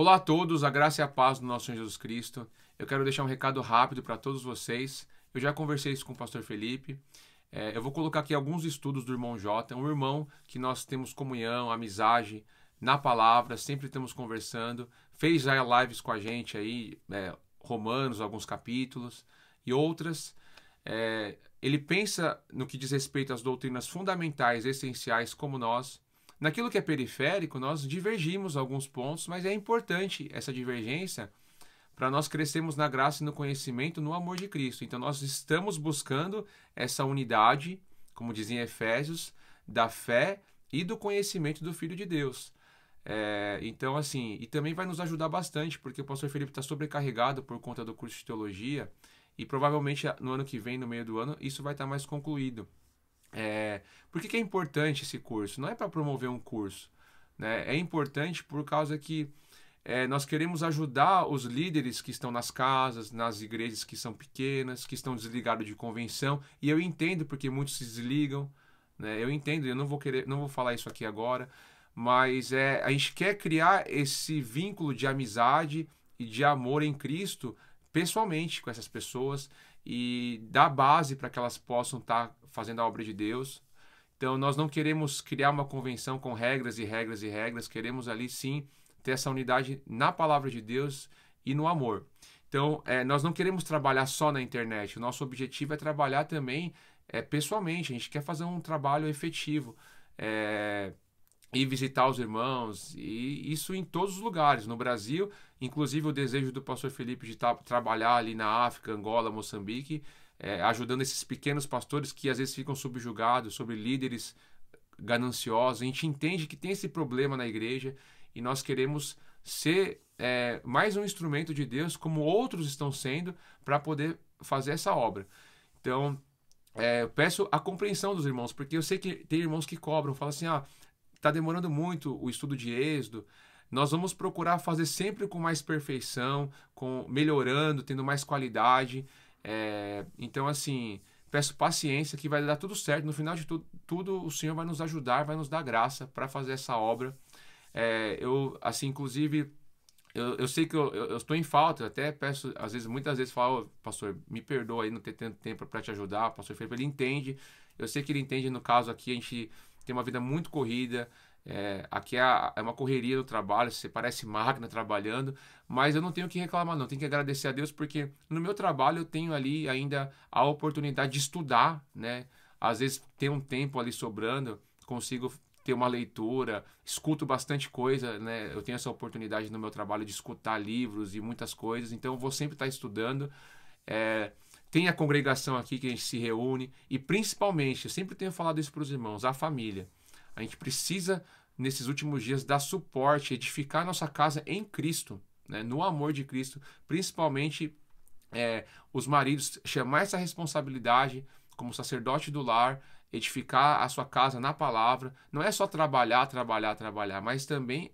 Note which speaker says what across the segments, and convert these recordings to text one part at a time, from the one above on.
Speaker 1: Olá a todos, a graça e a paz do nosso Senhor Jesus Cristo. Eu quero deixar um recado rápido para todos vocês. Eu já conversei isso com o pastor Felipe. Eu vou colocar aqui alguns estudos do irmão Jota, um irmão que nós temos comunhão, amizade na palavra, sempre estamos conversando. Fez já lives com a gente aí, Romanos, alguns capítulos e outras. Ele pensa no que diz respeito às doutrinas fundamentais, essenciais, como nós. Naquilo que é periférico, nós divergimos alguns pontos, mas é importante essa divergência para nós crescermos na graça e no conhecimento, no amor de Cristo. Então, nós estamos buscando essa unidade, como dizia em Efésios, da fé e do conhecimento do Filho de Deus. Então, assim, e também vai nos ajudar bastante, porque o pastor Felipe está sobrecarregado por conta do curso de teologia e provavelmente no ano que vem, no meio do ano, isso vai estar mais concluído. Por que é importante esse curso? Não é para promover um curso, né? É importante por causa que nós queremos ajudar os líderes que estão nas casas, nas igrejas que são pequenas, que estão desligados de convenção, e eu entendo porque muitos se desligam, né? Eu entendo, eu não vou falar isso aqui agora, mas a gente quer criar esse vínculo de amizade e de amor em Cristo pessoalmente com essas pessoas e dar base para que elas possam estar fazendo a obra de Deus. Então, nós não queremos criar uma convenção com regras e regras e regras, queremos ali sim ter essa unidade na palavra de Deus e no amor. Então, nós não queremos trabalhar só na internet, o nosso objetivo é trabalhar também pessoalmente, a gente quer fazer um trabalho efetivo, ir visitar os irmãos, e isso em todos os lugares, no Brasil, inclusive o desejo do pastor Felipe de trabalhar ali na África, Angola, Moçambique, ajudando esses pequenos pastores que às vezes ficam subjugados sobre líderes gananciosos. A gente entende que tem esse problema na igreja e nós queremos ser mais um instrumento de Deus, como outros estão sendo, para poder fazer essa obra. Então, eu peço a compreensão dos irmãos, porque eu sei que tem irmãos que cobram, falam assim, está demorando muito o estudo de Êxodo. Nós vamos procurar fazer sempre com mais perfeição, melhorando, tendo mais qualidade. Então, assim, peço paciência que vai dar tudo certo. No final de tudo, o Senhor vai nos ajudar, vai nos dar graça para fazer essa obra. Inclusive, eu sei que eu estou em falta, eu até peço, muitas vezes falo, pastor, me perdoa aí não ter tanto tempo para te ajudar. O pastor Felipe, ele entende, eu sei que ele entende. No caso aqui, a gente tem uma vida muito corrida, aqui é uma correria do trabalho, você parece máquina trabalhando, mas eu não tenho que reclamar não, tenho que agradecer a Deus, porque no meu trabalho eu tenho ali ainda a oportunidade de estudar, né? Às vezes tem um tempo ali sobrando, consigo ter uma leitura, escuto bastante coisa, né? Eu tenho essa oportunidade no meu trabalho de escutar livros e muitas coisas, então eu vou sempre estar estudando. Tem a congregação aqui que a gente se reúne e principalmente, eu sempre tenho falado isso para os irmãos, a família. A gente precisa, nesses últimos dias, dar suporte, edificar a nossa casa em Cristo, né? No amor de Cristo, principalmente os maridos, chamar essa responsabilidade como sacerdote do lar, edificar a sua casa na palavra. Não é só trabalhar, mas também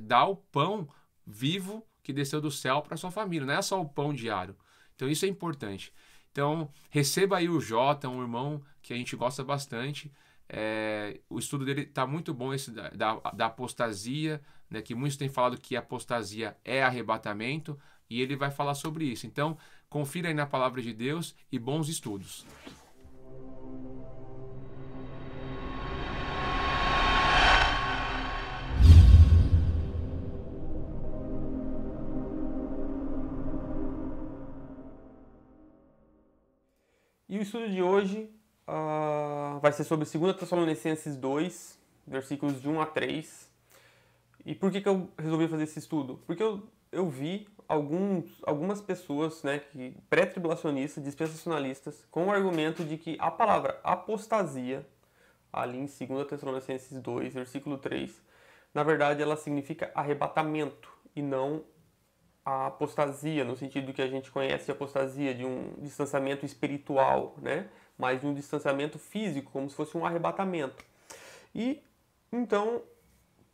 Speaker 1: dar o pão vivo que desceu do céu para sua família, não é só o pão diário. Então isso é importante. Então receba aí o Jota, um irmão que a gente gosta bastante. O estudo dele está muito bom, esse da apostasia, né, que muitos têm falado que apostasia é arrebatamento, e ele vai falar sobre isso. Então confira aí na palavra de Deus e bons estudos.
Speaker 2: E o estudo de hoje vai ser sobre 2 Tessalonicenses 2, versículos de 1 a 3. E por que eu resolvi fazer esse estudo? Porque eu vi algumas pessoas, né, pré-tribulacionistas, dispensacionalistas, com o argumento de que a palavra apostasia, ali em 2 Tessalonicenses 2, versículo 3, na verdade ela significa arrebatamento e não a apostasia, no sentido que a gente conhece a apostasia de um distanciamento espiritual, né? Mas de um distanciamento físico, como se fosse um arrebatamento. E, então,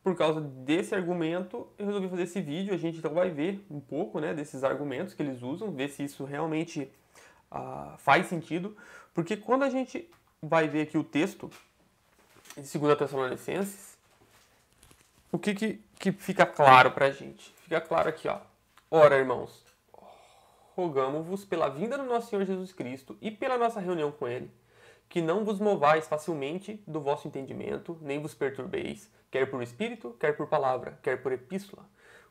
Speaker 2: por causa desse argumento, eu resolvi fazer esse vídeo. A gente então vai ver um pouco, né, desses argumentos que eles usam, ver se isso realmente faz sentido. Porque quando a gente vai ver aqui o texto de 2 Tessalonicenses, o que fica claro pra gente? fica claro aqui, ó. Ora, irmãos, rogamo-vos pela vinda do nosso Senhor Jesus Cristo e pela nossa reunião com Ele, que não vos movais facilmente do vosso entendimento, nem vos perturbeis, quer por espírito, quer por palavra, quer por epístola,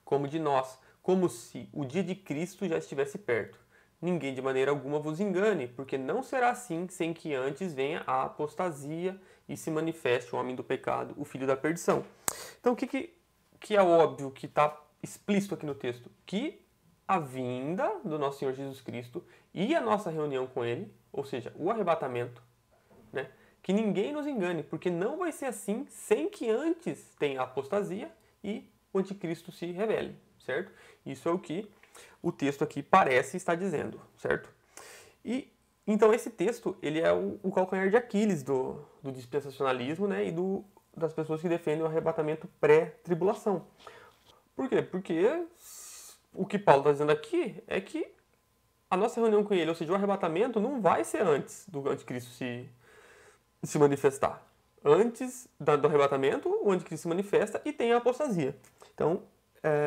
Speaker 2: como de nós, como se o dia de Cristo já estivesse perto. Ninguém de maneira alguma vos engane, porque não será assim sem que antes venha a apostasia e se manifeste o homem do pecado, o filho da perdição. Então, o que é óbvio, que está explícito aqui no texto? Que a vinda do nosso Senhor Jesus Cristo e a nossa reunião com Ele, ou seja, o arrebatamento, né? Que ninguém nos engane, porque não vai ser assim sem que antes tenha a apostasia e o anticristo se revele, certo? Isso é o que o texto aqui parece estar dizendo, certo? E então esse texto, ele é o calcanhar de Aquiles do dispensacionalismo, né? E das pessoas que defendem o arrebatamento pré-tribulação. Por quê? Porque o que Paulo está dizendo aqui é que a nossa reunião com ele, ou seja, o arrebatamento, não vai ser antes do anticristo se manifestar. Antes do arrebatamento, o anticristo se manifesta e tem a apostasia. Então,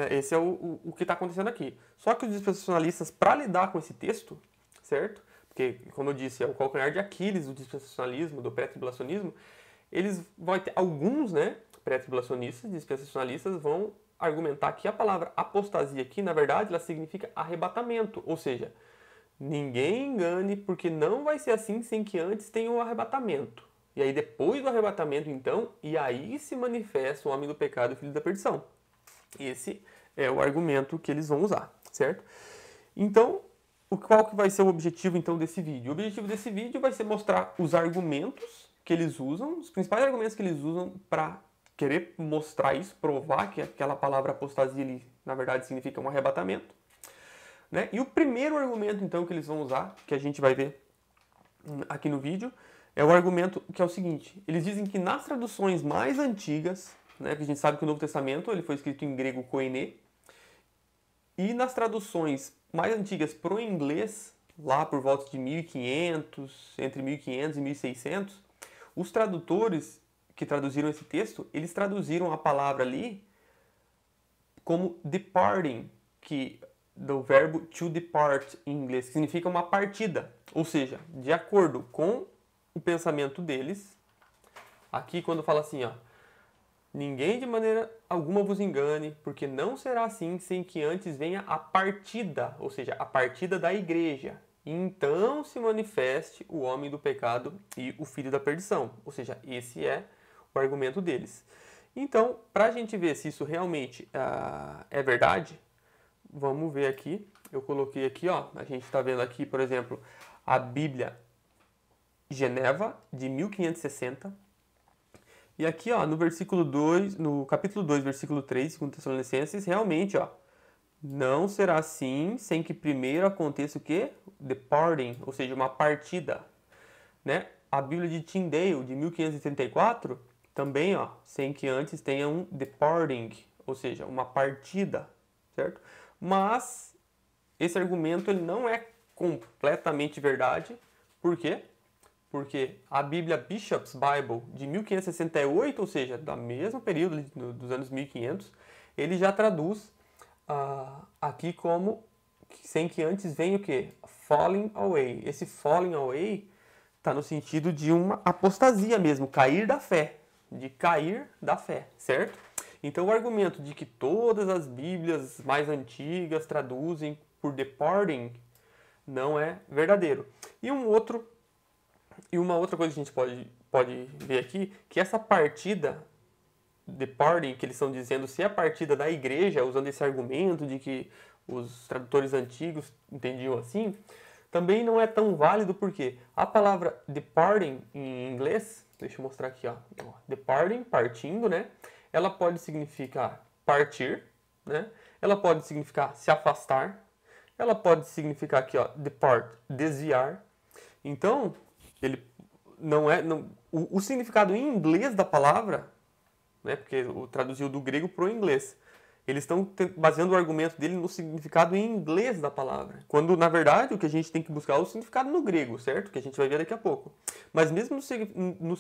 Speaker 2: esse é o que está acontecendo aqui. Só que os dispensacionalistas, para lidar com esse texto, certo? Porque, como eu disse, é o calcanhar de Aquiles do dispensacionalismo, do pré-tribulacionismo, eles vão ter alguns, né, pré-tribulacionistas, dispensacionalistas, vão argumentar que a palavra apostasia aqui, na verdade, ela significa arrebatamento, ou seja, ninguém engane, porque não vai ser assim sem que antes tenha o arrebatamento. E aí depois do arrebatamento, então, e aí se manifesta o homem do pecado e o filho da perdição. Esse é o argumento que eles vão usar, certo? Então, qual que vai ser o objetivo, então, desse vídeo? O objetivo desse vídeo vai ser mostrar os argumentos que eles usam, os principais argumentos que eles usam para querer mostrar isso, provar que aquela palavra apostasia, ali, na verdade, significa um arrebatamento. Né? E o primeiro argumento, então, que eles vão usar, que a gente vai ver aqui no vídeo, é o argumento que é o seguinte. Eles dizem que nas traduções mais antigas, né, que a gente sabe que o Novo Testamento ele foi escrito em grego koiné, e nas traduções mais antigas para o inglês, lá por volta de 1500, entre 1500 e 1600, os tradutores que traduziram esse texto, eles traduziram a palavra ali como departing, do verbo to depart em inglês, que significa uma partida. Ou seja, de acordo com o pensamento deles, aqui quando fala assim, ó, ninguém de maneira alguma vos engane, porque não será assim sem que antes venha a partida, ou seja, a partida da igreja. E então se manifeste o homem do pecado e o filho da perdição. Ou seja, esse é o argumento deles. Então, para a gente ver se isso realmente é verdade, vamos ver aqui. Eu coloquei aqui, ó, a gente está vendo aqui, por exemplo, a Bíblia Geneva, de 1560. E aqui, ó, no versículo 2, no capítulo 2, versículo 3, 2 Tessalonicenses, realmente, ó, não será assim sem que primeiro aconteça o quê? Departing, ou seja, uma partida, né? A Bíblia de Tyndale, de 1534, também, ó, sem que antes tenha um departing, ou seja, uma partida, certo? Mas esse argumento ele não é completamente verdade. Por quê? Porque a Bíblia Bishop's Bible, de 1568, ou seja, do mesmo período dos anos 1500, ele já traduz aqui como sem que antes venha o quê? Falling away. Esse falling away está no sentido de uma apostasia mesmo, cair da fé, de cair da fé, certo? Então o argumento de que todas as Bíblias mais antigas traduzem por departing não é verdadeiro. E uma outra coisa que a gente pode ver aqui, que essa partida departing, que eles estão dizendo, se é a partida da igreja, usando esse argumento de que os tradutores antigos entendiam assim, também não é tão válido porque a palavra departing em inglês, deixa eu mostrar aqui, ó, departing, partindo, né? Ela pode significar partir, né? Ela pode significar se afastar, ela pode significar aqui, ó, depart, desviar. Então, ele o significado em inglês da palavra, né? Porque traduziu do grego para o inglês. Eles estão baseando o argumento dele no significado em inglês da palavra. Quando, na verdade, o que a gente tem que buscar é o significado no grego, certo? Que a gente vai ver daqui a pouco. Mas mesmo no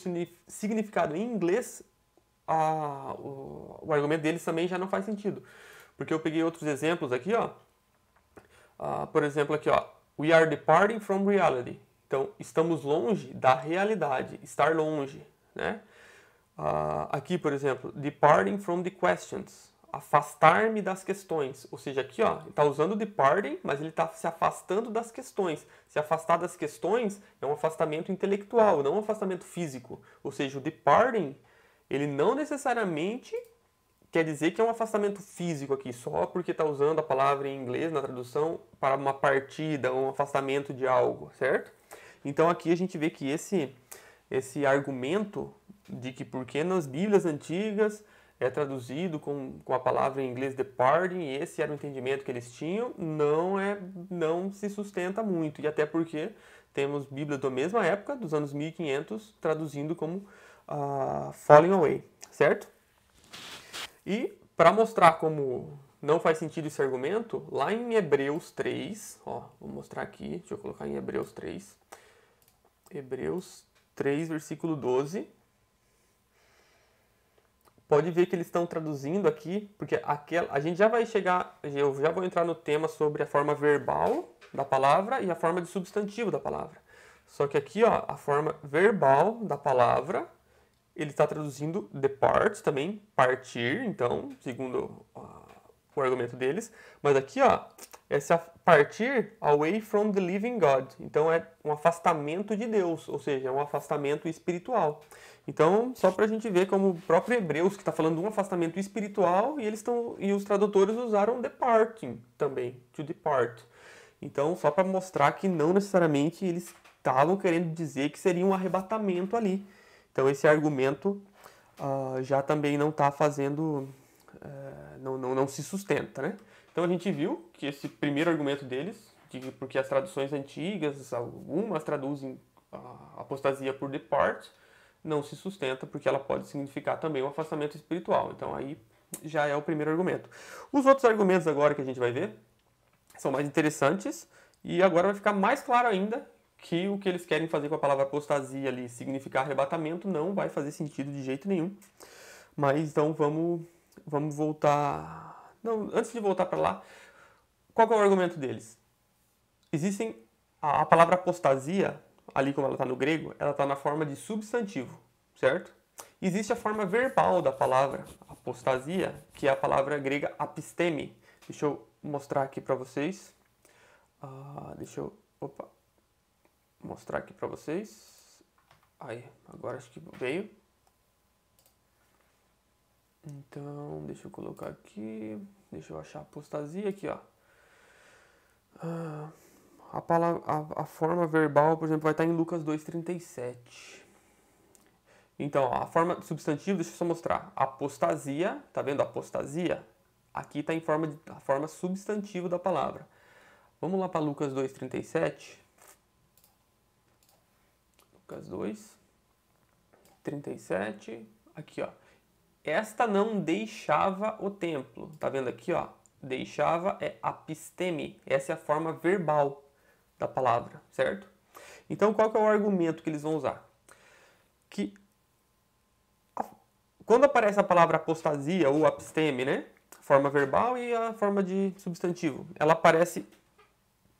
Speaker 2: significado em inglês, o argumento deles também já não faz sentido. Porque eu peguei outros exemplos aqui, ó. Por exemplo, aqui, ó. We are departing from reality. Então, estamos longe da realidade, estar longe, né? Aqui, por exemplo, departing from the questions, afastar-me das questões. Ou seja, aqui, ó, está usando departing, mas ele está se afastando das questões. Se afastar das questões é um afastamento intelectual, não um afastamento físico. Ou seja, o departing, ele não necessariamente quer dizer que é um afastamento físico aqui, só porque está usando a palavra em inglês na tradução para uma partida, um afastamento de algo, certo? Então aqui a gente vê que esse argumento de que porque nas Bíblias antigas é traduzido com a palavra em inglês departing, e esse era o entendimento que eles tinham, não se sustenta muito. E até porque temos Bíblias da mesma época, dos anos 1500, traduzindo como falling away, certo? E para mostrar como não faz sentido esse argumento, lá em Hebreus 3, ó, vou mostrar aqui, deixa eu colocar em Hebreus 3. Hebreus 3, versículo 12. Pode ver que eles estão traduzindo aqui, porque a gente já vai chegar, eu já vou entrar no tema sobre a forma verbal da palavra e a forma de substantivo da palavra. Só que aqui, ó, a forma verbal da palavra, ele está traduzindo depart também, partir, então, segundo o argumento deles. Mas aqui, ó, esse partir away from the living God. Então é um afastamento de Deus, ou seja, é um afastamento espiritual. Então, só para a gente ver como o próprio Hebreus, que está falando de um afastamento espiritual, e os tradutores usaram departing também, to depart. Então, só para mostrar que não necessariamente eles estavam querendo dizer que seria um arrebatamento ali. Então esse argumento já também não está fazendo, não se sustenta, né? Então a gente viu que esse primeiro argumento deles, porque as traduções antigas, algumas traduzem a apostasia por depart, não se sustenta porque ela pode significar também um afastamento espiritual. Então aí já é o primeiro argumento. Os outros argumentos agora que a gente vai ver são mais interessantes e agora vai ficar mais claro ainda que o que eles querem fazer com a palavra apostasia ali, significar arrebatamento, não vai fazer sentido de jeito nenhum. Mas então vamos voltar... Não, antes de voltar para lá, qual que é o argumento deles? Existem... A palavra apostasia, ali como ela está no grego, ela está na forma de substantivo, certo? Existe a forma verbal da palavra apostasia, que é a palavra grega apisteme. Deixa eu mostrar aqui para vocês. Mostrar aqui para vocês. Aí, agora acho que veio. Então, deixa eu colocar aqui. Deixa eu achar a apostasia aqui, ó. A forma verbal, por exemplo, vai estar em Lucas 2,37. Então, ó, a forma substantivo, deixa eu só mostrar. Apostasia, tá vendo? Apostasia. Aqui está em a forma substantivo da palavra. Vamos lá para Lucas 2,37. Lucas 2, 37, aqui ó, esta não deixava o templo, tá vendo aqui ó, deixava é apisteme, essa é a forma verbal da palavra, certo? Então qual que é o argumento que eles vão usar? Que quando aparece a palavra apostasia ou apisteme, né, forma verbal e a forma de substantivo, ela aparece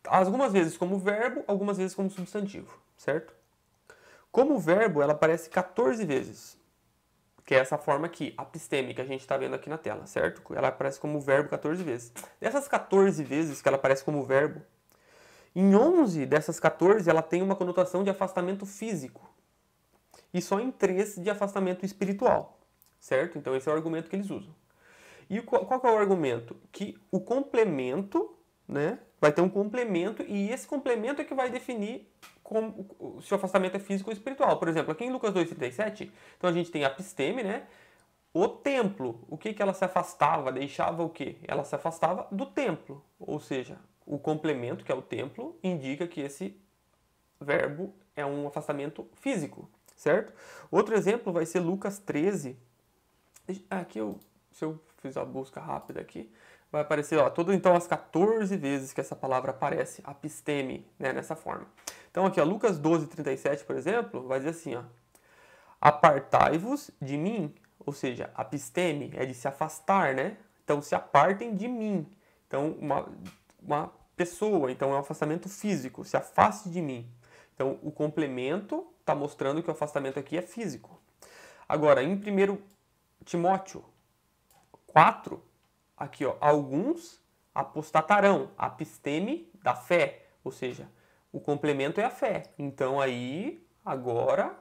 Speaker 2: algumas vezes como verbo, algumas vezes como substantivo, certo? Como verbo, ela aparece 14 vezes, que é essa forma aqui, apisteme, que a gente está vendo aqui na tela, certo? Ela aparece como verbo 14 vezes. Dessas 14 vezes que ela aparece como verbo, em 11 dessas 14 ela tem uma conotação de afastamento físico e só em 3 de afastamento espiritual, certo? Então esse é o argumento que eles usam. E qual que é o argumento? Que o complemento, né, vai ter um complemento e esse complemento é que vai definir se o afastamento é físico ou espiritual. Por exemplo, aqui em Lucas 2,37, então a gente tem a apisteme, né? O templo, o que ela se afastava, deixava o quê? Ela se afastava do templo, ou seja, o complemento, que é o templo, indica que esse verbo é um afastamento físico, certo? Outro exemplo vai ser Lucas 13. Aqui, se eu fizer a busca rápida aqui, vai aparecer, ó, então as 14 vezes que essa palavra aparece, apisteme, né, nessa forma. Então aqui, ó, Lucas 12:37, por exemplo, vai dizer assim, ó, apartai-vos de mim, ou seja, apisteme é de se afastar, né? Então, se apartem de mim. Então, uma pessoa, então é um afastamento físico, se afaste de mim. Então, o complemento está mostrando que o afastamento aqui é físico. Agora, em 1 Timóteo 4, aqui, ó, alguns apostatarão, apisteme da fé, ou seja, o complemento é a fé. Então, aí, agora,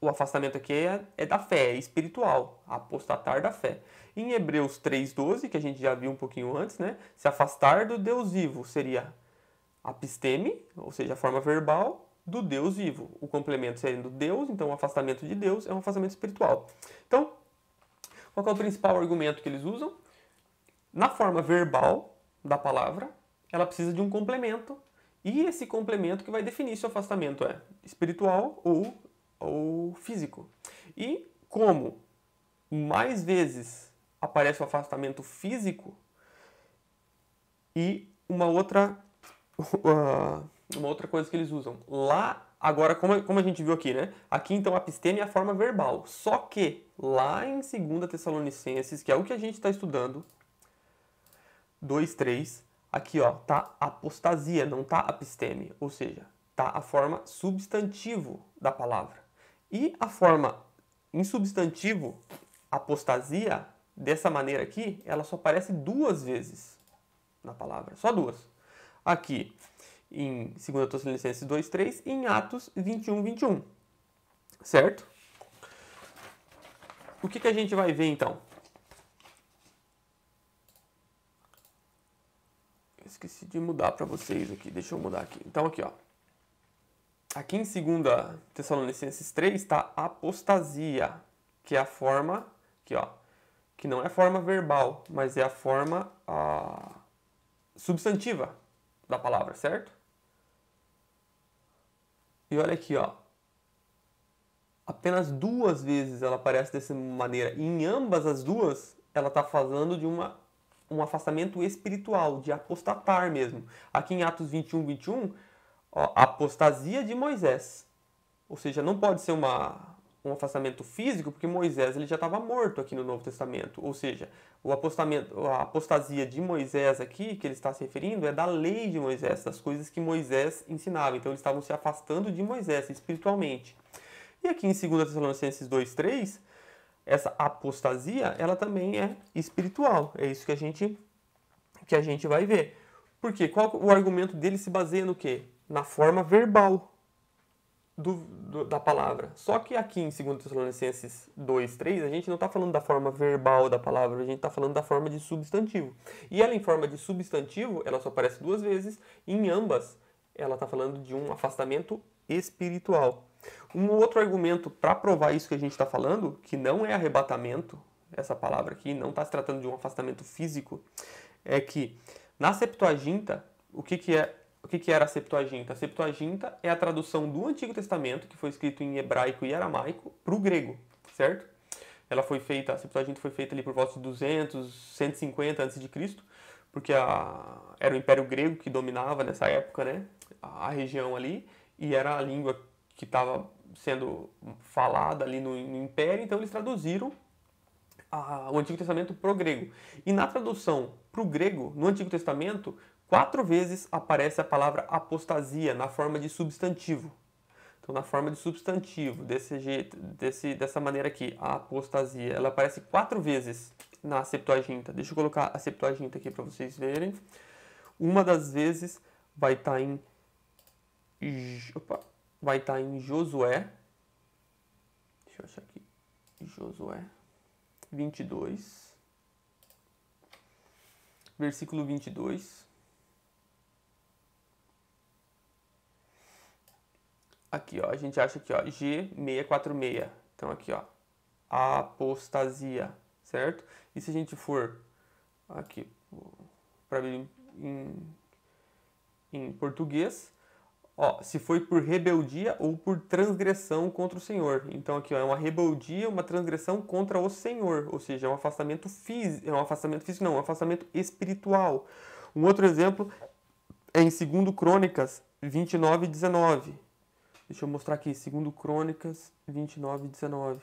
Speaker 2: o afastamento aqui é da fé, é espiritual, apostatar da fé. Em Hebreus 3,12, que a gente já viu um pouquinho antes, né? Se afastar do Deus vivo seria apisteme, ou seja, a forma verbal do Deus vivo. O complemento seria do Deus, então o afastamento de Deus é um afastamento espiritual. Então, qual é o principal argumento que eles usam? Na forma verbal da palavra, ela precisa de um complemento, e esse complemento que vai definir se o afastamento é espiritual ou físico. E como mais vezes aparece o afastamento físico, e uma outra coisa que eles usam. Lá, agora, como a gente viu aqui, né? Aqui, então, apisteme é a forma verbal. Só que, lá em 2 Tessalonicenses, que é o que a gente está estudando, 2:3, aqui, ó, tá apostasia, não tá apisteme. Ou seja, tá a forma substantivo da palavra. E a forma em substantivo, apostasia, dessa maneira aqui, ela só aparece 2 vezes na palavra. Só 2. Aqui, em 2 Tessalonicenses 2:3 e em Atos 21:21. Certo? O que a gente vai ver, então? Eu esqueci de mudar para vocês aqui. Deixa eu mudar aqui. Então, aqui, ó. Aqui em 2 Tessalonicenses 3 está apostasia, que é a forma, aqui, ó, que não é a forma verbal, mas é a forma substantiva da palavra, certo? E olha aqui, ó. Apenas 2 vezes ela aparece dessa maneira. E em ambas as duas, ela está falando de um afastamento espiritual, de apostatar mesmo. Aqui em Atos 21:21, ó, apostasia de Moisés. Ou seja, não pode ser um afastamento físico, porque Moisés ele já estava morto aqui no Novo Testamento. Ou seja, a apostasia de Moisés aqui, que ele está se referindo, é da lei de Moisés, das coisas que Moisés ensinava. Então, eles estavam se afastando de Moisés espiritualmente. E aqui em 2 Tessalonicenses 2:3, essa apostasia, ela também é espiritual. É isso que a gente vai ver. Por quê? O argumento dele se baseia no quê? Na forma verbal da palavra. Só que aqui em 2 Tessalonicenses 2:3, a gente não está falando da forma verbal da palavra, a gente está falando da forma de substantivo. E ela, em forma de substantivo, ela só aparece 2 vezes, e em ambas, ela está falando de um afastamento espiritual. Um outro argumento para provar isso que a gente está falando, que não é arrebatamento, essa palavra aqui, não está se tratando de um afastamento físico, é que na Septuaginta, o que era a Septuaginta? A Septuaginta é a tradução do Antigo Testamento, que foi escrito em hebraico e aramaico, para o grego, certo? A Septuaginta foi feita ali por volta de 200, 150 a.C., porque era o Império Grego que dominava nessa época, né? A região ali, e era a língua que estava sendo falada ali no Império, então eles traduziram o Antigo Testamento para o grego. E na tradução para o grego, no Antigo Testamento, 4 vezes aparece a palavra apostasia na forma de substantivo. Então, na forma de substantivo, desse jeito, dessa maneira aqui, a apostasia, ela aparece 4 vezes na Septuaginta. Deixa eu colocar a Septuaginta aqui para vocês verem. Uma das vezes vai estar em Josué. Deixa eu achar aqui. Josué 22. Versículo 22. Aqui, ó, a gente acha aqui, ó, G646. Então, aqui, ó, apostasia, certo? E se a gente for aqui para ver em português, ó, se foi por rebeldia ou por transgressão contra o Senhor. Então, aqui, ó, é uma rebeldia, uma transgressão contra o Senhor. Ou seja, é um afastamento físico, é um afastamento espiritual. Um outro exemplo é em 2 Crônicas 29:19. Deixa eu mostrar aqui, 2 Crônicas 29:19.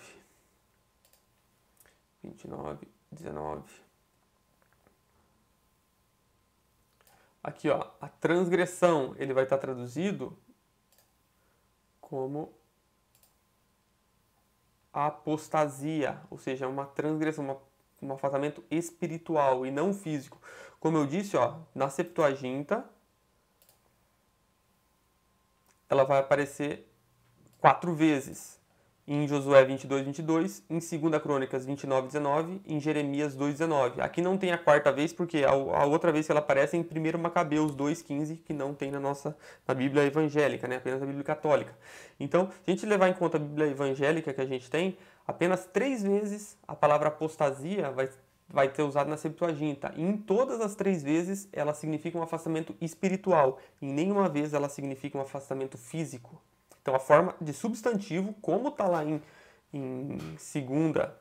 Speaker 2: 29:19. Aqui, ó, a transgressão, ele vai estar traduzido como apostasia, ou seja, uma transgressão, um afastamento espiritual e não físico. Como eu disse, ó, na Septuaginta, ela vai aparecer 4 vezes. Em Josué 22, em 2 Crônicas 29:19, em Jeremias 2:19. Aqui não tem a quarta vez, porque a outra vez que ela aparece é em 1 Macabeus 2:15, que não tem na Bíblia evangélica, né? Apenas na Bíblia católica. Então, se a gente levar em conta a Bíblia evangélica que a gente tem, apenas 3 vezes a palavra apostasia vai ter usado na Septuaginta. E em todas as 3 vezes ela significa um afastamento espiritual. Em nenhuma vez ela significa um afastamento físico. Então, a forma de substantivo, como está lá em 2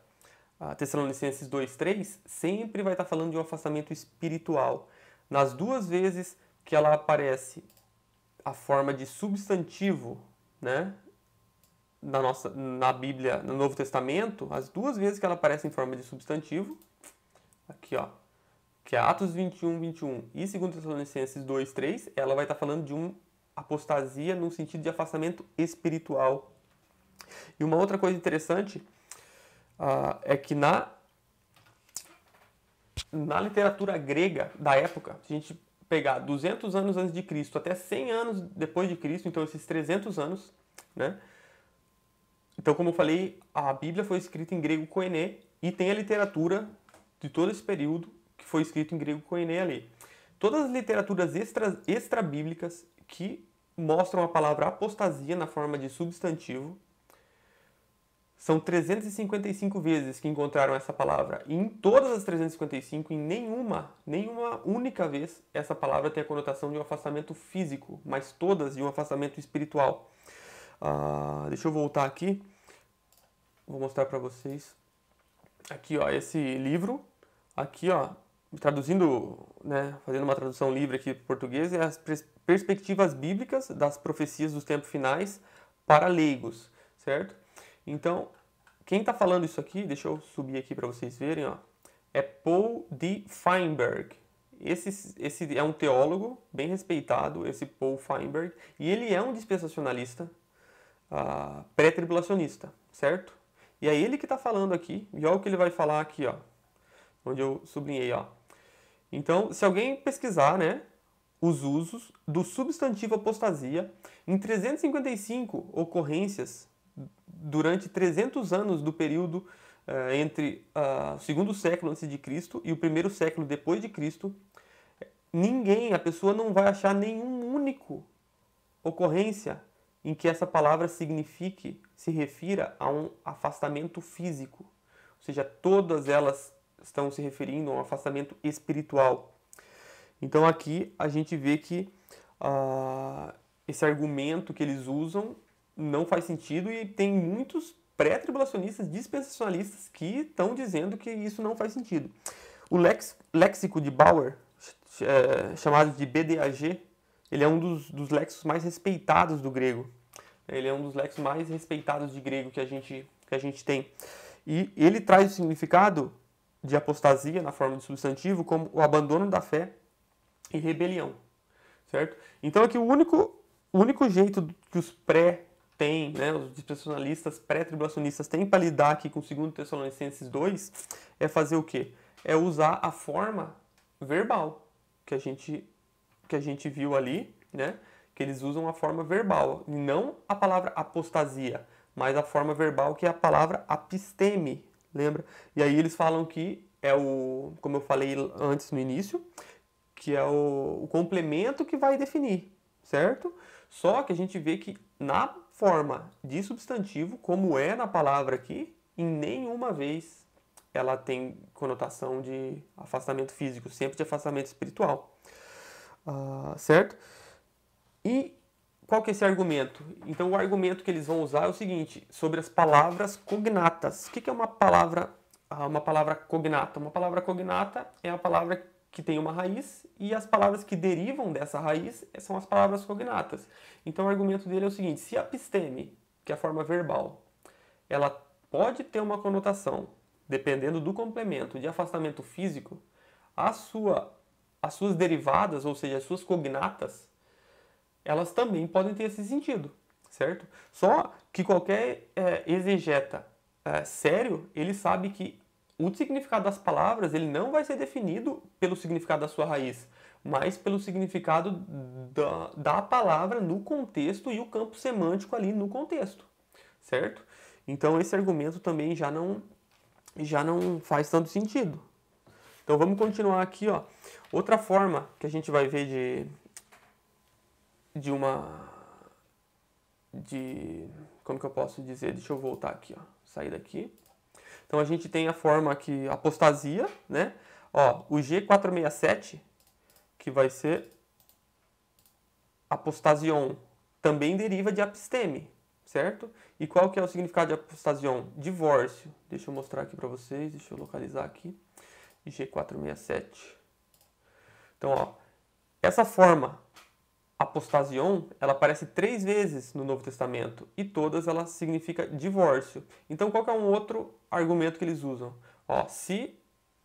Speaker 2: Tessalonicenses 2:3, sempre vai estar falando de um afastamento espiritual. Nas 2 vezes que ela aparece a forma de substantivo, né, na Bíblia, no Novo Testamento, as 2 vezes que ela aparece em forma de substantivo, aqui, ó, que é Atos 21:21 e 2 Tessalonicenses 2:3, ela vai estar falando de um apostasia no sentido de afastamento espiritual. E uma outra coisa interessante é que na literatura grega da época, se a gente pegar 200 anos antes de Cristo até 100 anos depois de Cristo, então esses 300 anos, né? Então, como eu falei, a Bíblia foi escrita em grego koiné e tem a literatura de todo esse período que foi escrito em grego koiné ali. Todas as literaturas extra-bíblicas que mostram a palavra apostasia na forma de substantivo. São 355 vezes que encontraram essa palavra. E em todas as 355, em nenhuma única vez, essa palavra tem a conotação de um afastamento físico, mas todas de um afastamento espiritual. Deixa eu voltar aqui. Vou mostrar para vocês. Aqui, ó, esse livro. Aqui, ó, traduzindo, né, fazendo uma tradução livre aqui para o português, é as perspectivas bíblicas das profecias dos tempos finais para leigos, certo? Então, quem está falando isso aqui, deixa eu subir aqui para vocês verem, ó, é Paul D. Feinberg. Esse é um teólogo bem respeitado, esse Paul Feinberg, e ele é um dispensacionalista pré-tribulacionista, certo? E é ele que está falando aqui, e olha o que ele vai falar aqui, ó, onde eu sublinhei, ó. Então, se alguém pesquisar, né, os usos do substantivo apostasia em 355 ocorrências durante 300 anos do período entre o segundo século antes de Cristo e o primeiro século depois de Cristo, a pessoa não vai achar nenhum único ocorrência em que essa palavra se refira a um afastamento físico. Ou seja, todas elas estão se referindo a um afastamento espiritual. Então aqui a gente vê que esse argumento que eles usam não faz sentido e tem muitos pré-tribulacionistas, dispensacionalistas que estão dizendo que isso não faz sentido. O léxico de Bauer, chamado de BDAG, ele é um dos léxicos mais respeitados do grego. Ele é um dos léxicos mais respeitados de grego que a gente tem. E ele traz o significado de apostasia na forma de substantivo como o abandono da fé e rebelião, certo? Então aqui o único jeito que os têm, né, os dispensacionalistas pré-tribulacionistas têm para lidar aqui com 2 Tessalonicenses 2 é fazer o quê? É usar a forma verbal que a gente viu ali, né? Que eles usam a forma verbal, não a palavra apostasia, mas a forma verbal que é a palavra apisteme, lembra? E aí eles falam que é como eu falei antes no início, que é o complemento que vai definir, certo? Só que a gente vê que na forma de substantivo, como é na palavra aqui, em nenhuma vez ela tem conotação de afastamento físico, sempre de afastamento espiritual, certo? E qual que é esse argumento? Então o argumento que eles vão usar é o seguinte, sobre as palavras cognatas. O que é uma palavra cognata? Uma palavra cognata é a palavra que tem uma raiz e as palavras que derivam dessa raiz são as palavras cognatas. Então o argumento dele é o seguinte, se a episteme, que é a forma verbal, ela pode ter uma conotação, dependendo do complemento de afastamento físico, a sua as suas derivadas, ou seja, as suas cognatas, elas também podem ter esse sentido, certo? Só que qualquer exegeta sério, ele sabe que o significado das palavras ele não vai ser definido pelo significado da sua raiz, mas pelo significado da palavra no contexto e o campo semântico ali no contexto, certo? Então esse argumento também já não faz tanto sentido. Então vamos continuar aqui, ó. Outra forma que a gente vai ver como que eu posso dizer? Deixa eu voltar aqui, ó. Sair daqui. Então a gente tem a forma aqui, apostasia, né? Ó, o G467, que vai ser apostasion, também deriva de apisteme, certo? E qual que é o significado de apostasion? Divórcio. Deixa eu mostrar aqui para vocês, deixa eu localizar aqui. G467. Então, ó, essa forma apostasion, ela aparece 3 vezes no Novo Testamento e todas elas significam divórcio. Então, qual que é um outro argumento que eles usam? Ó, se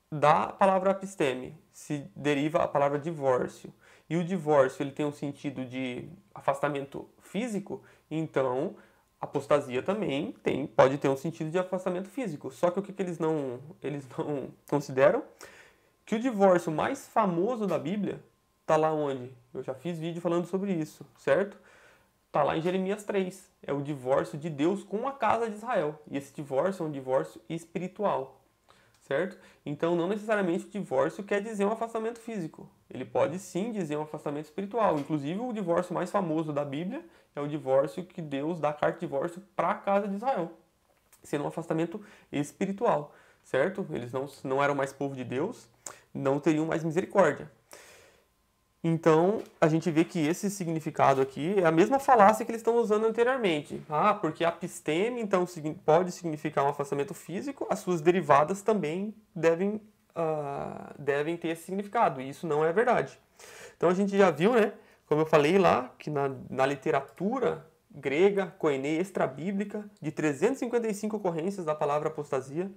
Speaker 2: da palavra apisteme se deriva a palavra divórcio e o divórcio ele tem um sentido de afastamento físico, então apostasia também pode ter um sentido de afastamento físico. Só que o que eles não consideram? Que o divórcio mais famoso da Bíblia está lá onde? Eu já fiz vídeo falando sobre isso, certo? Está lá em Jeremias 3. É o divórcio de Deus com a casa de Israel. E esse divórcio é um divórcio espiritual, certo? Então não necessariamente o divórcio quer dizer um afastamento físico. Ele pode sim dizer um afastamento espiritual. Inclusive o divórcio mais famoso da Bíblia é o divórcio que Deus dá a carta de divórcio para a casa de Israel, sendo um afastamento espiritual, certo? Eles não eram mais povo de Deus, não teriam mais misericórdia. Então, a gente vê que esse significado aqui é a mesma falácia que eles estão usando anteriormente. Ah, porque apisteme, então, pode significar um afastamento físico, as suas derivadas também devem ter esse significado, e isso não é verdade. Então, a gente já viu, né, como eu falei lá, que na literatura grega, koiné, extrabíblica, de 355 ocorrências da palavra apostasia,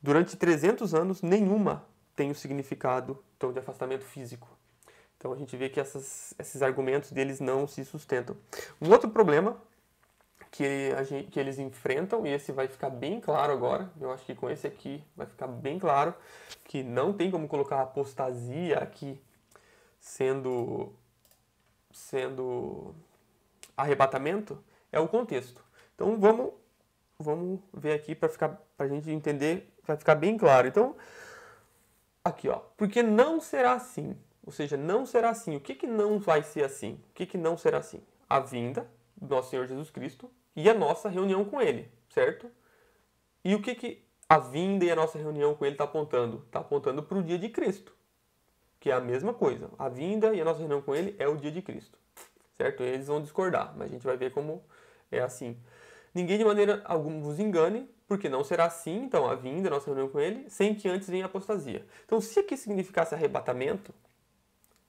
Speaker 2: durante 300 anos, nenhuma tem o significado então, de afastamento físico. Então a gente vê que esses argumentos deles não se sustentam. Um outro problema que eles enfrentam, e esse vai ficar bem claro agora, eu acho que com esse aqui vai ficar bem claro, que não tem como colocar apostasia aqui sendo arrebatamento, é o contexto. Então vamos ver aqui para a gente entender, vai ficar bem claro. Então, aqui ó, porque não será assim. Ou seja, não será assim. O que não vai ser assim? O que não será assim? A vinda do nosso Senhor Jesus Cristo e a nossa reunião com Ele, certo? E o que a vinda e a nossa reunião com Ele está apontando? Está apontando para o dia de Cristo, que é a mesma coisa. A vinda e a nossa reunião com Ele é o dia de Cristo, certo? Eles vão discordar, mas a gente vai ver como é assim. Ninguém de maneira alguma vos engane, porque não será assim, então, a vinda, a nossa reunião com Ele, sem que antes venha a apostasia. Então, se aqui significasse arrebatamento,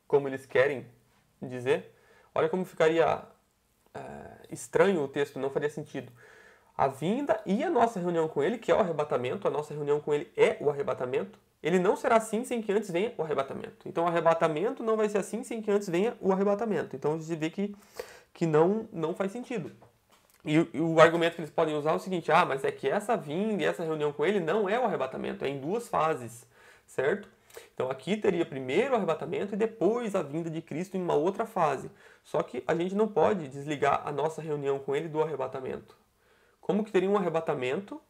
Speaker 2: como eles querem dizer, olha como ficaria estranho o texto, não faria sentido. A vinda e a nossa reunião com Ele, que é o arrebatamento, a nossa reunião com Ele é o arrebatamento, ele não será assim sem que antes venha o arrebatamento. Então o arrebatamento não vai ser assim sem que antes venha o arrebatamento. Então a gente vê que não faz sentido. E o argumento que eles podem usar é o seguinte, mas é que essa vinda e essa reunião com Ele não é o arrebatamento, é em 2 fases, certo? Então aqui teria primeiro o arrebatamento e depois a vinda de Cristo em uma outra fase. Só que a gente não pode desligar a nossa reunião com Ele do arrebatamento. Como que teria um arrebatamento,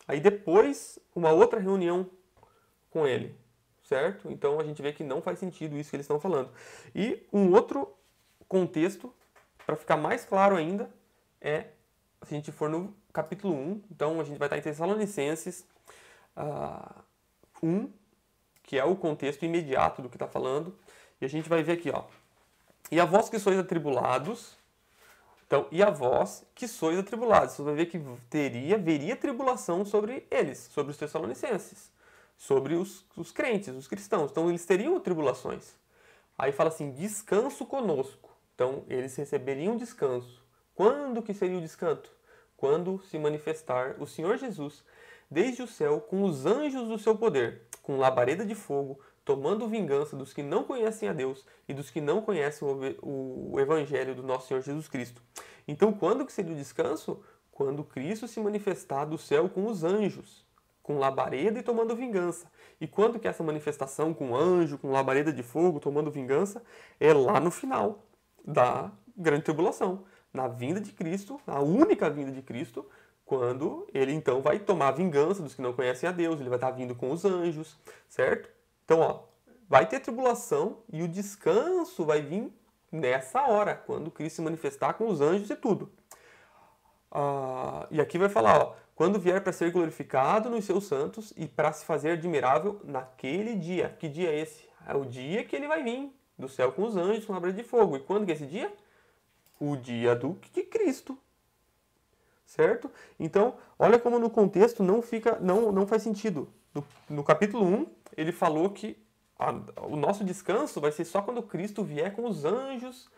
Speaker 2: aí depois uma outra reunião com Ele, certo? Então a gente vê que não faz sentido isso que eles estão falando. E um outro contexto, para ficar mais claro ainda, se a gente for no capítulo 1, então a gente vai estar em Tessalonicenses 1, que é o contexto imediato do que está falando. E a gente vai ver aqui, ó. E a vós que sois atribulados. Então, e a vós que sois atribulados. Você vai ver que veria tribulação sobre eles, sobre os tessalonicenses, sobre os crentes, os cristãos. Então, eles teriam tribulações. Aí fala assim, descanso conosco. Então, eles receberiam descanso. Quando que seria o descanso? Quando se manifestar o Senhor Jesus desde o céu com os anjos do seu poder, com labareda de fogo, tomando vingança dos que não conhecem a Deus e dos que não conhecem o Evangelho do nosso Senhor Jesus Cristo. Então, quando que seria o descanso? Quando Cristo se manifestar do céu com os anjos, com labareda e tomando vingança. E quando que essa manifestação com anjo, com labareda de fogo, tomando vingança? É lá no final da grande tribulação, na vinda de Cristo, a única vinda de Cristo, quando ele então vai tomar vingança dos que não conhecem a Deus, ele vai estar vindo com os anjos, certo? Então, ó, vai ter tribulação e o descanso vai vir nessa hora, quando Cristo se manifestar com os anjos e tudo. E aqui vai falar, ó, quando vier para ser glorificado nos seus santos e para se fazer admirável naquele dia. Que dia é esse? É o dia que ele vai vir do céu com os anjos, com labareda de fogo. E quando que é esse dia? O dia de Cristo. Certo? Então, olha como no contexto não faz sentido. No capítulo 1, ele falou que o nosso descanso vai ser só quando Cristo vier com os anjos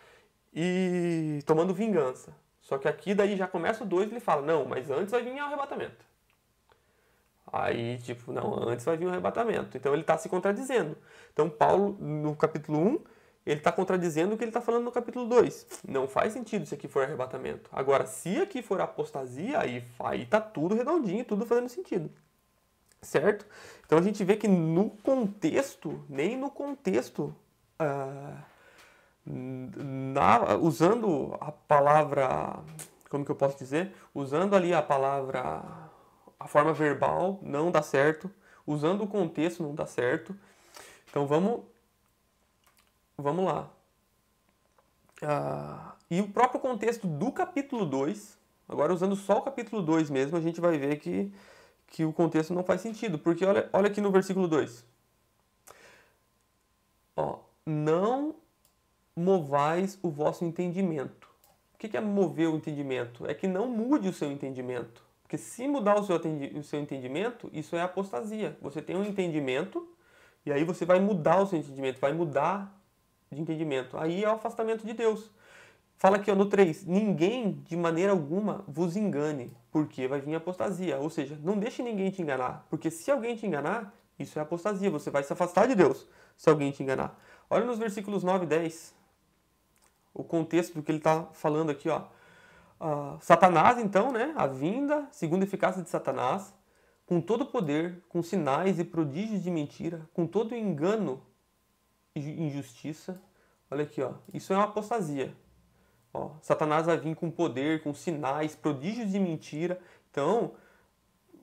Speaker 2: e tomando vingança. Só que aqui daí já começa o 2, ele fala, não, mas antes vai vir o arrebatamento. Aí, tipo, não, antes vai vir o arrebatamento. Então ele está se contradizendo. Então Paulo, no capítulo 1, ele está contradizendo o que ele está falando no capítulo 2. Não faz sentido se aqui for arrebatamento. Agora, se aqui for apostasia, aí está tudo redondinho, tudo fazendo sentido. Certo? Então a gente vê que no contexto, nem no contexto, usando a palavra, como que eu posso dizer? Usando ali a palavra, a forma verbal, não dá certo. Usando o contexto, não dá certo. Então vamos lá. E o próprio contexto do capítulo 2, agora usando só o capítulo 2 mesmo, a gente vai ver que o contexto não faz sentido. Porque olha aqui no versículo 2. Ó, não movais o vosso entendimento. O que é mover o entendimento? É que não mude o seu entendimento. Porque se mudar o seu entendimento, isso é apostasia. Você tem um entendimento e aí você vai mudar o seu entendimento, vai mudar de entendimento. Aí é o afastamento de Deus. Fala aqui ó, no 3, ninguém de maneira alguma vos engane, porque vai vir apostasia. Ou seja, não deixe ninguém te enganar, porque se alguém te enganar, isso é apostasia, você vai se afastar de Deus se alguém te enganar. Olha nos versículos 9 e 10, o contexto do que ele está falando aqui. Ó. Satanás, então, né, a vinda, segunda eficácia de Satanás, com todo poder, com sinais e prodígios de mentira, com todo engano e injustiça. Olha aqui, ó, isso é uma apostasia. Ó, Satanás vai vir com poder, com sinais, prodígios de mentira. Então,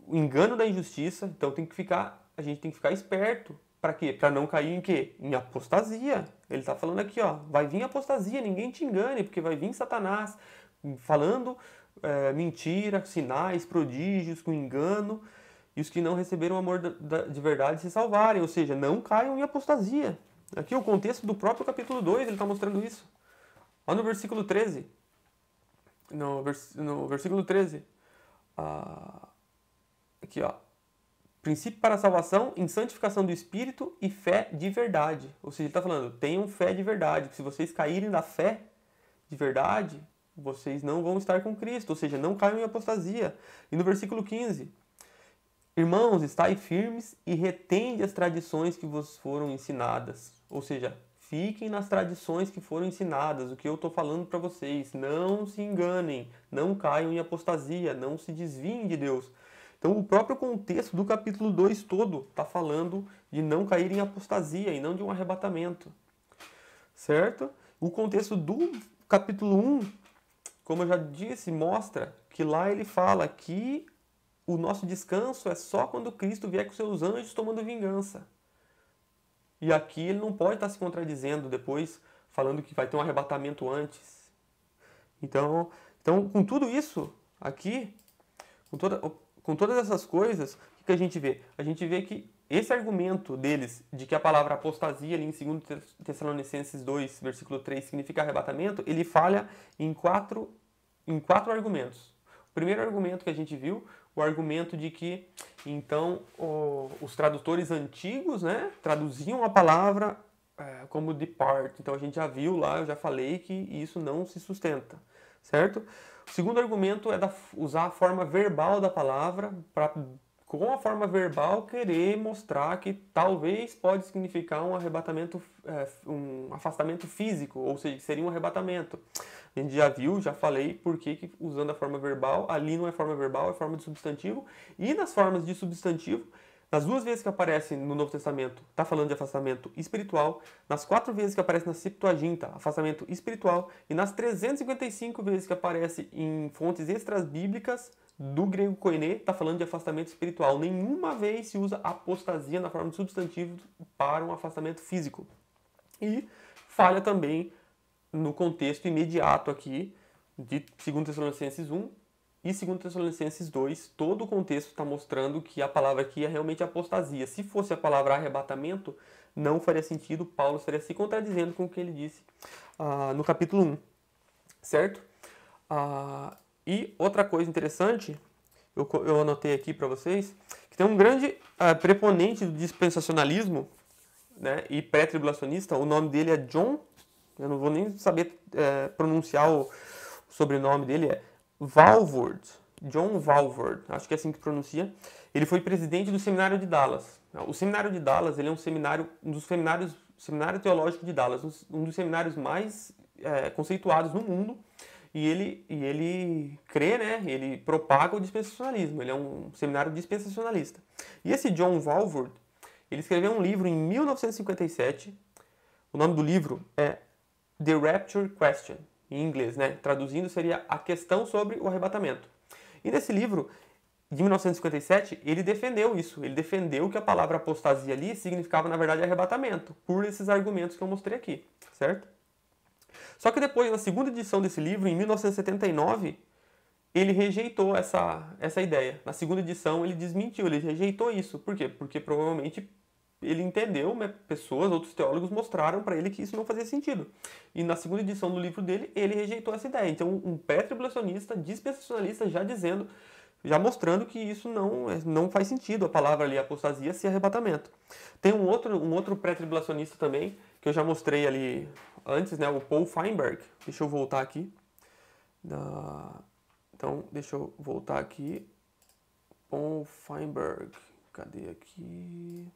Speaker 2: o engano da injustiça. Então a gente tem que ficar esperto. Para quê? Para não cair em quê? Em apostasia. Ele está falando aqui, ó, vai vir apostasia, ninguém te engane, porque vai vir Satanás falando mentira, sinais, prodígios, com engano, e os que não receberam o amor de verdade se salvarem. Ou seja, não caiam em apostasia. Aqui o contexto do próprio capítulo 2, ele está mostrando isso. Olha no versículo 13. No versículo 13. Aqui, ó. Princípio para a salvação em santificação do Espírito e fé de verdade. Ou seja, ele está falando, tenham fé de verdade. Se vocês caírem da fé de verdade, vocês não vão estar com Cristo. Ou seja, não caiam em apostasia. E no versículo 15. Irmãos, estai firmes e retende as tradições que vos foram ensinadas. Ou seja, fiquem nas tradições que foram ensinadas, o que eu estou falando para vocês. Não se enganem, não caiam em apostasia, não se desviem de Deus. Então, o próprio contexto do capítulo 2 todo está falando de não cair em apostasia e não de um arrebatamento. Certo? O contexto do capítulo 1, como eu já disse, mostra que lá ele fala que o nosso descanso é só quando Cristo vier com seus anjos tomando vingança. E aqui ele não pode estar se contradizendo depois, falando que vai ter um arrebatamento antes. Então com tudo isso aqui, com todas essas coisas, o que a gente vê? A gente vê que esse argumento deles, de que a palavra apostasia ali em 2 Tessalonicenses 2, versículo 3, significa arrebatamento, ele falha em quatro argumentos. O primeiro argumento que a gente viu, o argumento de que, então, os tradutores antigos, né, traduziam a palavra como depart. Então, a gente já viu lá, eu já falei que isso não se sustenta, certo? O segundo argumento é usar a forma verbal da palavra para com a forma verbal, querer mostrar que talvez pode significar um arrebatamento, um afastamento físico, ou seja, seria um arrebatamento. A gente já viu, já falei por que usando a forma verbal, ali não é forma verbal, é forma de substantivo, e nas formas de substantivo, nas 2 vezes que aparece no Novo Testamento, está falando de afastamento espiritual. Nas 4 vezes que aparece na Septuaginta, afastamento espiritual. E nas 355 vezes que aparece em fontes extra-bíblicas do grego koiné, está falando de afastamento espiritual. Nenhuma vez se usa apostasia na forma de substantivo para um afastamento físico. E falha também no contexto imediato aqui de 2 Tessalonicenses 1, e 2 Tessalonicenses 2, todo o contexto está mostrando que a palavra aqui é realmente apostasia. Se fosse a palavra arrebatamento, não faria sentido, Paulo estaria se contradizendo com o que ele disse no capítulo 1, certo? E outra coisa interessante, eu anotei aqui para vocês, que tem um grande preponente do dispensacionalismo, né, e pré-tribulacionista, o nome dele é John, eu não vou nem saber pronunciar o sobrenome dele, é Walvoord, John Walvoord, acho que é assim que pronuncia. Ele foi presidente do Seminário de Dallas. O Seminário de Dallas, ele é seminário teológico de Dallas, um dos seminários mais conceituados no mundo. E ele crê, né? Ele propaga o dispensacionalismo. Ele é um seminário dispensacionalista. E esse John Walvoord, ele escreveu um livro em 1957. O nome do livro é The Rapture Question, em inglês, né? Traduzindo seria A Questão sobre o Arrebatamento. E nesse livro, de 1957, ele defendeu isso. Ele defendeu que a palavra apostasia ali significava, na verdade, arrebatamento, por esses argumentos que eu mostrei aqui, certo? Só que depois, na segunda edição desse livro, em 1979, ele rejeitou essa ideia. Na segunda edição, ele desmentiu, ele rejeitou isso. Por quê? Porque provavelmente ele entendeu, né, outros teólogos mostraram para ele que isso não fazia sentido. E na segunda edição do livro dele, ele rejeitou essa ideia. Então, um pré-tribulacionista, dispensacionalista, já mostrando que isso não faz sentido, a palavra ali, apostasia, ser arrebatamento. Tem um outro pré-tribulacionista também, que eu já mostrei ali antes, né, o Paul Feinberg. Deixa eu voltar aqui. Então, deixa eu voltar aqui. Paul Feinberg. Cadê aqui?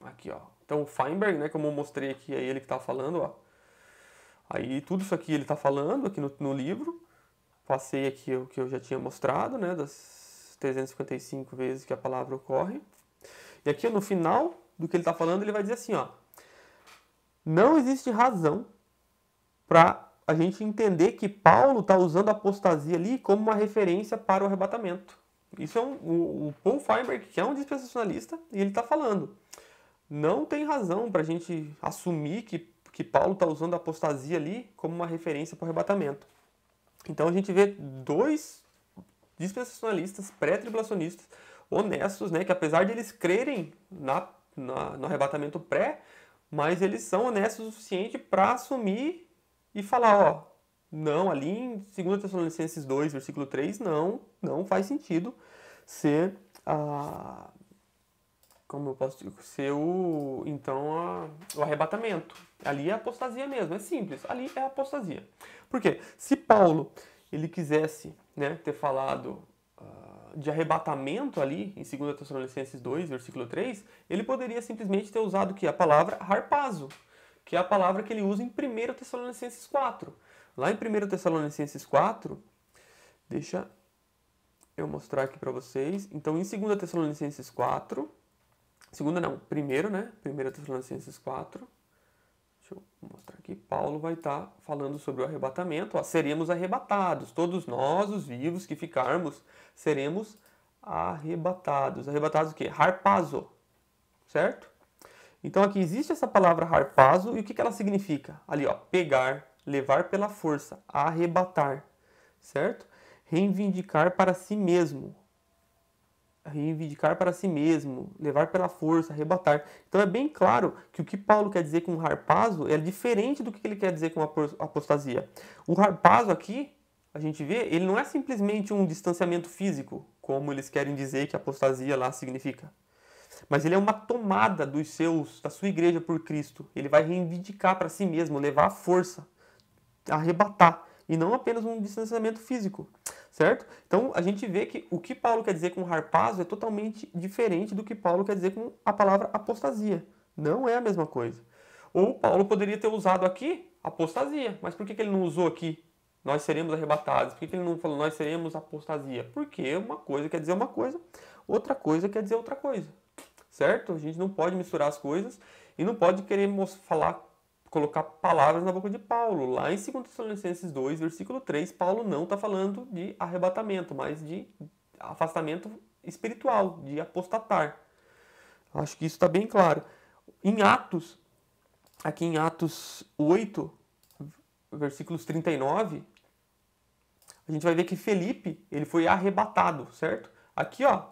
Speaker 2: Aqui, ó. Então, o Feinberg, né, como eu mostrei aqui, é ele que está falando, ó. Aí, tudo isso aqui ele está falando aqui no livro. Passei aqui o que eu já tinha mostrado, né, das 355 vezes que a palavra ocorre. E aqui, no final do que ele está falando, ele vai dizer assim, ó. Não existe razão para a gente entender que Paulo está usando a apostasia ali como uma referência para o arrebatamento. Isso é o Paul Feinberg, que é um dispensacionalista, e ele está falando. Não tem razão para a gente assumir que Paulo está usando a apostasia ali como uma referência para o arrebatamento. Então a gente vê 2 dispensacionalistas, pré-tribulacionistas, honestos, né, que apesar de eles crerem no arrebatamento pré, mas eles são honestos o suficiente para assumir e falar, ó, não, ali em 2 Tessalonicenses 2, versículo 3, não faz sentido ser como eu posso ser o arrebatamento. Ali é apostasia mesmo, é simples. Ali é apostasia. Por quê? Se Paulo ele quisesse, né, ter falado de arrebatamento ali em 2 Tessalonicenses 2, versículo 3, ele poderia simplesmente ter usado a palavra harpazo, que é a palavra que ele usa em 1 Tessalonicenses 4. Lá em 1 Tessalonicenses 4, deixa eu mostrar aqui para vocês. Então, em 2 Tessalonicenses 4, primeiro, né? 1 Tessalonicenses 4. Deixa eu mostrar aqui. Paulo vai estar falando sobre o arrebatamento. Ó, seremos arrebatados. Todos nós, os vivos que ficarmos, seremos arrebatados. Arrebatados o quê? Harpazo. Certo? Então, aqui existe essa palavra harpazo. E o que ela significa? Ali, ó. Pegar, levar pela força, arrebatar. Certo? Reivindicar para si mesmo. Reivindicar para si mesmo, levar pela força, arrebatar. Então é bem claro que o que Paulo quer dizer com harpazo é diferente do que ele quer dizer com apostasia. O harpazo aqui, a gente vê, ele não é simplesmente um distanciamento físico, como eles querem dizer que a apostasia lá significa. Mas ele é uma tomada da sua igreja por Cristo. Ele vai reivindicar para si mesmo, levar a força, arrebatar. E não apenas um distanciamento físico. certo? Então, a gente vê que o que Paulo quer dizer com harpazo é totalmente diferente do que Paulo quer dizer com a palavra apostasia. Não é a mesma coisa. Ou Paulo poderia ter usado aqui apostasia, mas por que ele não usou aqui? Nós seremos arrebatados. Por que ele não falou nós seremos apostasia? Porque uma coisa quer dizer uma coisa, outra coisa quer dizer outra coisa. Certo? A gente não pode misturar as coisas e não pode querer colocar palavras na boca de Paulo. Lá em 2 Tessalonicenses 2, versículo 3, Paulo não está falando de arrebatamento, mas de afastamento espiritual, de apostatar. Acho que isso está bem claro. Em Atos, aqui em Atos 8, versículos 39, a gente vai ver que Felipe, ele foi arrebatado, certo? Aqui, ó,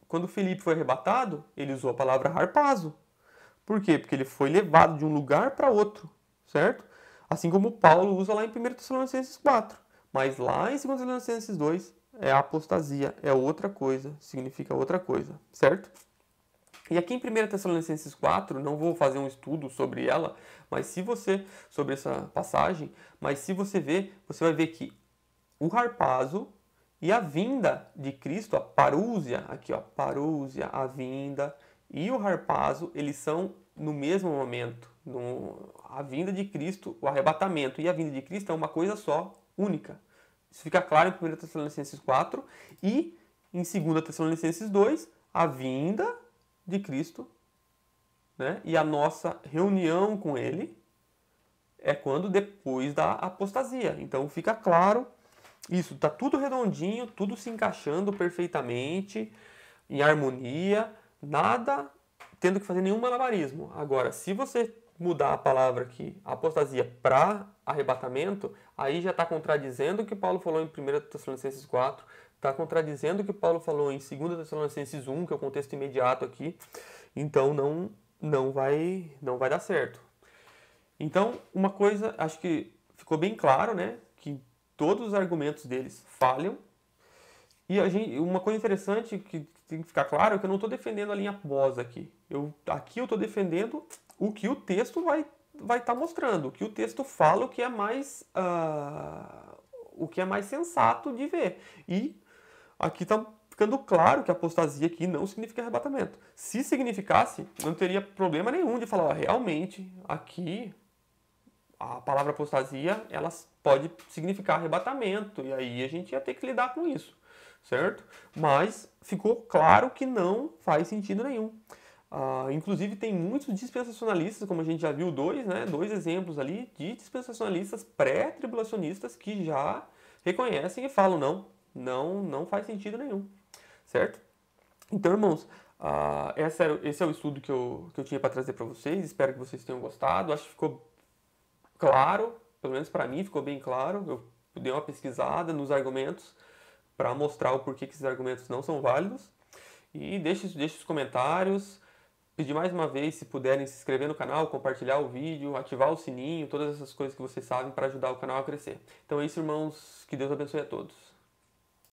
Speaker 2: quando Felipe foi arrebatado, ele usou a palavra harpazo. Por quê? Porque ele foi levado de um lugar para outro, certo? Assim como Paulo usa lá em 1 Tessalonicenses 4. Mas lá em 2 Tessalonicenses 2 é apostasia, é outra coisa, significa outra coisa, certo? E aqui em 1 Tessalonicenses 4, não vou fazer um estudo sobre ela, mas sobre essa passagem, mas se você ver, você vai ver que o harpazo e a vinda de Cristo, a parúzia, aqui ó, parúzia, a vinda e o harpazo, eles são no mesmo momento. A vinda de Cristo, o arrebatamento e a vinda de Cristo é uma coisa só, única. Isso fica claro em 1 Tessalonicenses 4 e em 2 Tessalonicenses 2, a vinda de Cristo, né? E a nossa reunião com Ele é quando depois da apostasia. Então fica claro isso, está tudo redondinho, tudo se encaixando perfeitamente, em harmonia, nada tendo que fazer nenhum malabarismo. Agora, se você mudar a palavra aqui, apostasia, para arrebatamento, aí já está contradizendo o que Paulo falou em 1 Tessalonicenses 4, está contradizendo o que Paulo falou em 2 Tessalonicenses 1, que é o contexto imediato aqui, então não vai dar certo. Então, uma coisa, acho que ficou bem claro, né, que todos os argumentos deles falham. E uma coisa interessante que tem que ficar claro é que eu não estou defendendo a linha pós aqui. Aqui eu estou defendendo o que o texto vai estar mostrando, o que o texto fala, o que é mais sensato de ver. E aqui está ficando claro que a apostasia aqui não significa arrebatamento. Se significasse, não teria problema nenhum de falar, ó, realmente, aqui a palavra apostasia, ela pode significar arrebatamento, e aí a gente ia ter que lidar com isso, certo? Mas ficou claro que não faz sentido nenhum. Inclusive tem muitos dispensacionalistas, como a gente já viu dois exemplos ali, de dispensacionalistas pré-tribulacionistas que já reconhecem e falam, não faz sentido nenhum, certo? Então, irmãos, esse é o estudo que eu tinha para trazer para vocês, espero que vocês tenham gostado, acho que ficou claro, pelo menos para mim ficou bem claro, eu dei uma pesquisada nos argumentos para mostrar o porquê que esses argumentos não são válidos. E deixe os comentários, pedir mais uma vez, se puderem, se inscrever no canal, compartilhar o vídeo, ativar o sininho, todas essas coisas que vocês sabem para ajudar o canal a crescer. Então é isso, irmãos, que Deus abençoe a todos.